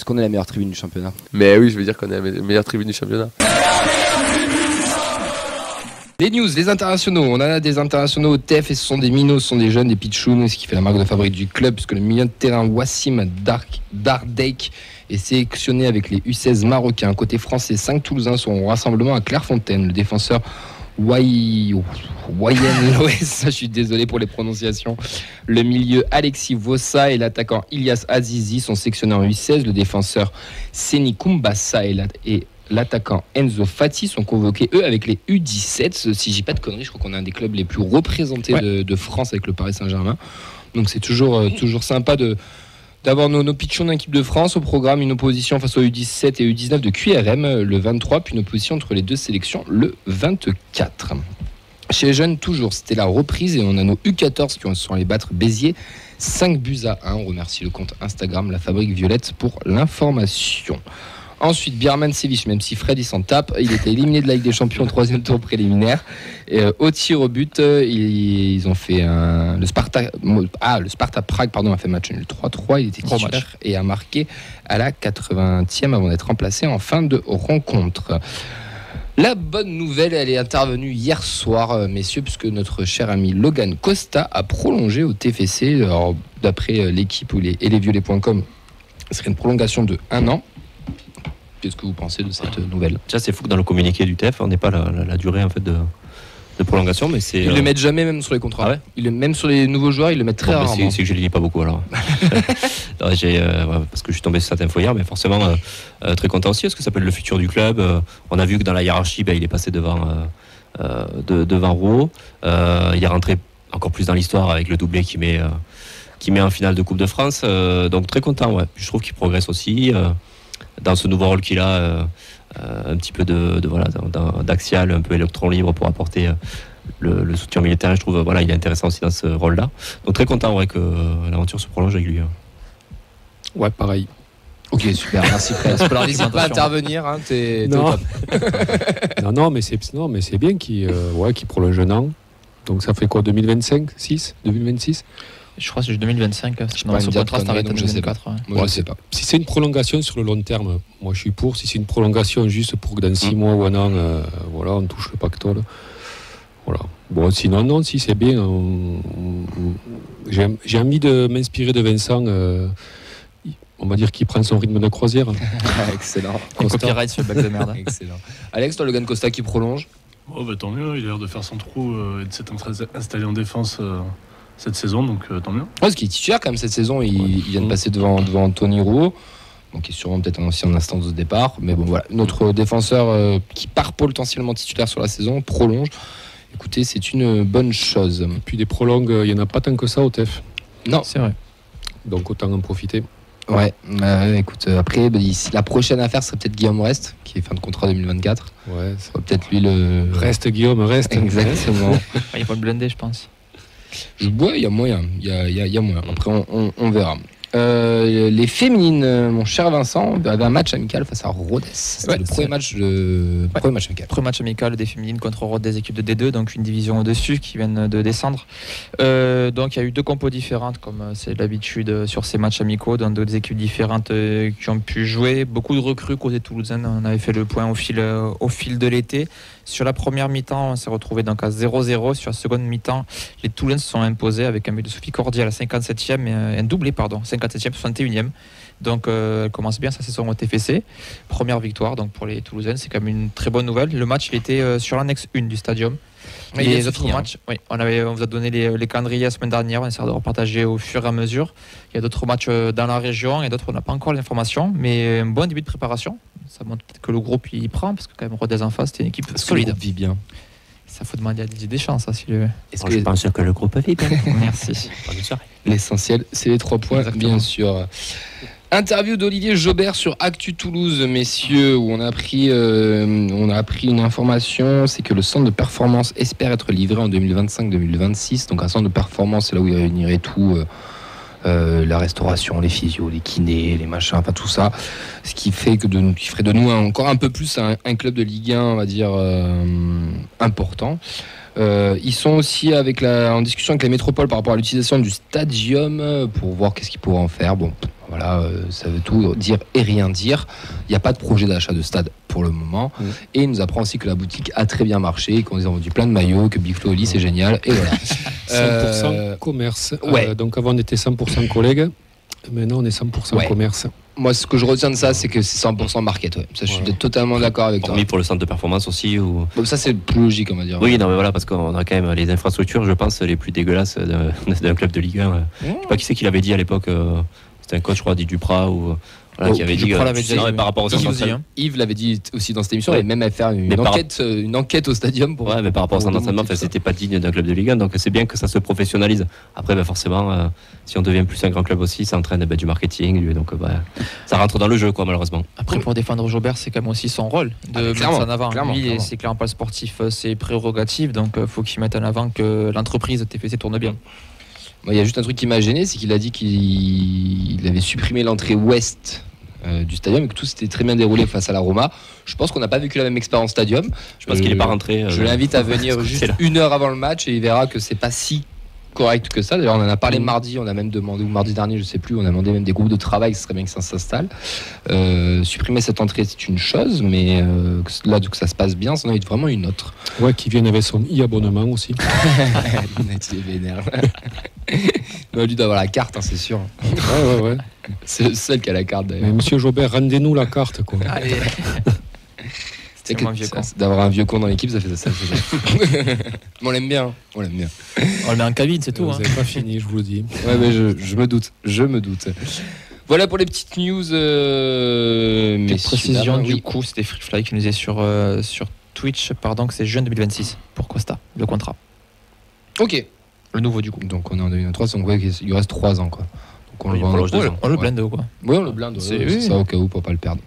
qu'on est la meilleure tribune du championnat? Mais oui, je veux dire qu'on est la meilleure tribune du championnat. Les news, les internationaux. On a des internationaux au TEF et ce sont des minots, ce sont des jeunes, des pitchouns, ce qui fait la marque de fabrique du club, puisque le milieu de terrain Wassim Dardek est sélectionné avec les U16 marocains. Côté français, 5 Toulousains sont au rassemblement à Clairefontaine. Le défenseur Wayen Loes, je suis désolé pour les prononciations. Le milieu Alexis Vossa et l'attaquant Ilyas Azizi sont sélectionnés en U16. Le défenseur Seni Kumbassa et l'attaquant Enzo Fati sont convoqués, eux, avec les U17. Si je dis pas de conneries, je crois qu'on est un des clubs les plus représentés de France avec le Paris Saint-Germain. Donc c'est toujours sympa d'avoir nos pitchons d'équipe de France. Au programme, une opposition face aux U17 et U19 de QRM le 23, puis une opposition entre les deux sélections le 24. Chez les jeunes, toujours, c'était la reprise et on a nos U14 qui sont allés battre Béziers 5-1. On remercie le compte Instagram La Fabrique Violette pour l'information. Ensuite, Birman Sevic, même si Fred il s'en tape, il était éliminé de la Ligue des Champions au 3e tour préliminaire. Et, au tir au but, ils ont fait le Sparta Prague a fait match nul 3-3. Il était titulaire et a marqué à la 80e avant d'être remplacé en fin de rencontre. La bonne nouvelle, elle est intervenue hier soir, messieurs, puisque notre cher ami Logan Costa a prolongé au TFC. Alors, d'après l'équipe et lesviolets.com, ce serait une prolongation de 1 an. Qu'est-ce que vous pensez de cette nouvelle? Déjà, c'est fou que dans le communiqué du TEF, on n'ait pas la durée en fait de prolongation, mais c'est. Ils le mettent jamais, même sur les contrats. Ah ouais, même sur les nouveaux joueurs, ils le mettent très rarement. C'est que je ne les lis pas beaucoup alors. Non, parce que je suis tombé sur cette info hier, mais forcément très content aussi, parce que ça s'appelle le futur du club. On a vu que dans la hiérarchie, il est passé devant Rouault. Il est rentré encore plus dans l'histoire avec le doublé qui met en finale de Coupe de France. Donc très content, ouais. Je trouve qu'il progresse aussi. Dans ce nouveau rôle qu'il a, un petit peu d'axial, un peu électron libre pour apporter le soutien militaire. Je trouve il est intéressant aussi dans ce rôle-là. Donc très content que l'aventure se prolonge avec lui. Ouais, pareil. Ok, super, merci Fred. Alors n'hésite pas à intervenir, t'es au top. non, mais c'est bien qu'il prolonge un an. Donc ça fait quoi, 2026 Je crois que c'est 2025. Non, ce contrat s'arrête en 2024. Moi, je sais pas. Si c'est une prolongation sur le long terme, moi je suis pour. Si c'est une prolongation juste pour que dans 6 mois ou un an, on touche le pactole. Voilà. Bon, sinon, non, si c'est bien. J'ai envie de m'inspirer de Vincent. On va dire qu'il prend son rythme de croisière. Excellent. Copyright sur le bac de merde. Excellent. Alex, toi, Logan Costa qui prolonge? Tant mieux, il a l'air de faire son trou et de s'être installé en défense cette saison, donc tant mieux. Parce qu'il est titulaire quand même cette saison, il vient de passer devant Anthony Rouault, donc il est sûrement peut-être aussi en instance de départ. Mais bon, voilà, notre défenseur qui part potentiellement titulaire sur la saison prolonge. Écoutez, c'est une bonne chose. Et puis des prolongues, il n'y en a pas tant que ça au TEF. Non, c'est vrai. Donc autant en profiter. Ouais, écoute, après, la prochaine affaire serait peut-être Guillaume Rest, qui est fin de contrat 2024. Ouais, ça serait peut-être lui le. Reste, Guillaume, reste. Exactement. Il faut le blender, je pense. Il y a moyen. Il y a moyen. Après, on verra. Les féminines, mon cher Vincent, avaient un match amical face à Rodez. C'était le premier match amical. Premier match amical des féminines contre Rodez, équipe de D2, donc une division au-dessus qui viennent de descendre. Donc il y a eu 2 compos différentes, comme c'est l'habitude sur ces matchs amicaux, dans 2 équipes différentes qui ont pu jouer. Beaucoup de recrues côté toulousain. On avait fait le point au fil de l'été. Sur la première mi-temps, on s'est retrouvé donc à 0-0. Sur la seconde mi-temps, les Toulousains se sont imposés avec un but de Sophie Cordier à la 57e et un doublé, 57e, 61e. Donc elle commence bien sa saison au TFC. Première victoire donc pour les Toulousains, c'est quand même une très bonne nouvelle. Le match il était sur l'annexe 1 du stadium. Et les autres matchs, on vous a donné les calendriers la semaine dernière, on essaie de repartager au fur et à mesure. Il y a d'autres matchs dans la région et d'autres on n'a pas encore l'information, mais un bon début de préparation. Ça montre peut-être que le groupe il prend, parce que quand même Rodez en face, c'était une équipe solide. Le groupe vit bien. Ça faut demander à Didier Deschamps, ça. Je pense que le groupe vit bien. Merci. L'essentiel, c'est les 3 points, exactement. Bien sûr. Interview d'Olivier Jobert sur Actu Toulouse, messieurs, où on a appris une information, c'est que le centre de performance espère être livré en 2025-2026. Donc un centre de performance, c'est là où il réunirait tout. La restauration, les physios, les kinés, les machins, enfin tout ça, ce qui ferait de nous encore un peu plus un club de Ligue 1, on va dire, important. Ils sont aussi en discussion avec la métropole par rapport à l'utilisation du stadium pour voir qu'est-ce qu'ils pourraient en faire. Bon, Voilà, ça veut tout dire et rien dire. Il n'y a pas de projet d'achat de stade pour le moment. Et il nous apprend aussi que la boutique a très bien marché, qu'on a vendu plein de maillots, que Big Flo Oli c'est génial. Et voilà. 100% commerce. Ouais. Donc avant on était 100% collègues, maintenant on est 100% commerce. Moi, ce que je retiens de ça, c'est que c'est 100% market. Ouais. Ça, je suis totalement d'accord avec toi. Hormis pour le centre de performance aussi. Ou... Bon, ça, c'est plus logique, on va dire. Oui, non, mais voilà, parce qu'on a quand même les infrastructures, je pense, les plus dégueulasses d'un club de Ligue 1. Je sais pas qui c'est qui l'avait dit à l'époque. C'était un coach, je crois, dit Duprat ou qui avait dit. Par rapport au centre d'entraînement. Yves l'avait dit aussi dans cette émission. Il même à faire une enquête au stadium. Ouais, mais par rapport au centre d'entraînement, c'était pas digne d'un club de Ligue 1. Donc c'est bien que ça se professionnalise. Après, forcément, si on devient plus un grand club aussi, ça entraîne du marketing. Donc ça rentre dans le jeu, quoi, malheureusement. Après, pour défendre Jobert, c'est quand même aussi son rôle de mettre ça en avant. Lui, c'est clairement pas le sportif, c'est prérogatif. Donc faut qu'il mette en avant que l'entreprise TFC tourne bien. Il y a juste un truc qui m'a gêné, c'est qu'il a dit qu'il avait supprimé l'entrée ouest du stadium et que tout s'était très bien déroulé face à la Roma. Je pense qu'on n'a pas vécu la même expérience stadium. Je pense qu'il n'est pas rentré. Je l'invite à venir juste 1 heure avant le match et il verra que c'est pas si correct que ça. D'ailleurs, on en a parlé mardi, on a même demandé, ou mardi dernier, je sais plus, on a demandé même des groupes de travail, ce serait bien que ça s'installe. Supprimer cette entrée, c'est une chose, mais là, que ça se passe bien, ça en est vraiment une autre. Ouais, qui vienne avec son e-abonnement aussi. Il est vénère. Lui doit avoir la carte, hein, c'est sûr. Ouais. C'est le seul qui a la carte d'ailleurs. Mais monsieur Jobert, rendez-nous la carte, quoi. Allez. D'avoir un vieux con dans l'équipe, ça fait ça. Mais on l'aime bien. On le met en cabine, c'est tout. Vous n'avez pas fini, je vous le dis. Ouais, mais je me doute. Voilà pour les petites news. Petite précision, du coup, c'était Freefly qui nous disait sur Twitch, que c'est juin 2026 pour Costa, le contrat. Ok. Le nouveau, du coup. Donc on est en 2023, donc il lui reste 3 ans, quoi. Donc on le blinde, quoi. Oui, on le blinde. C'est ça, au cas où, pour pas le perdre.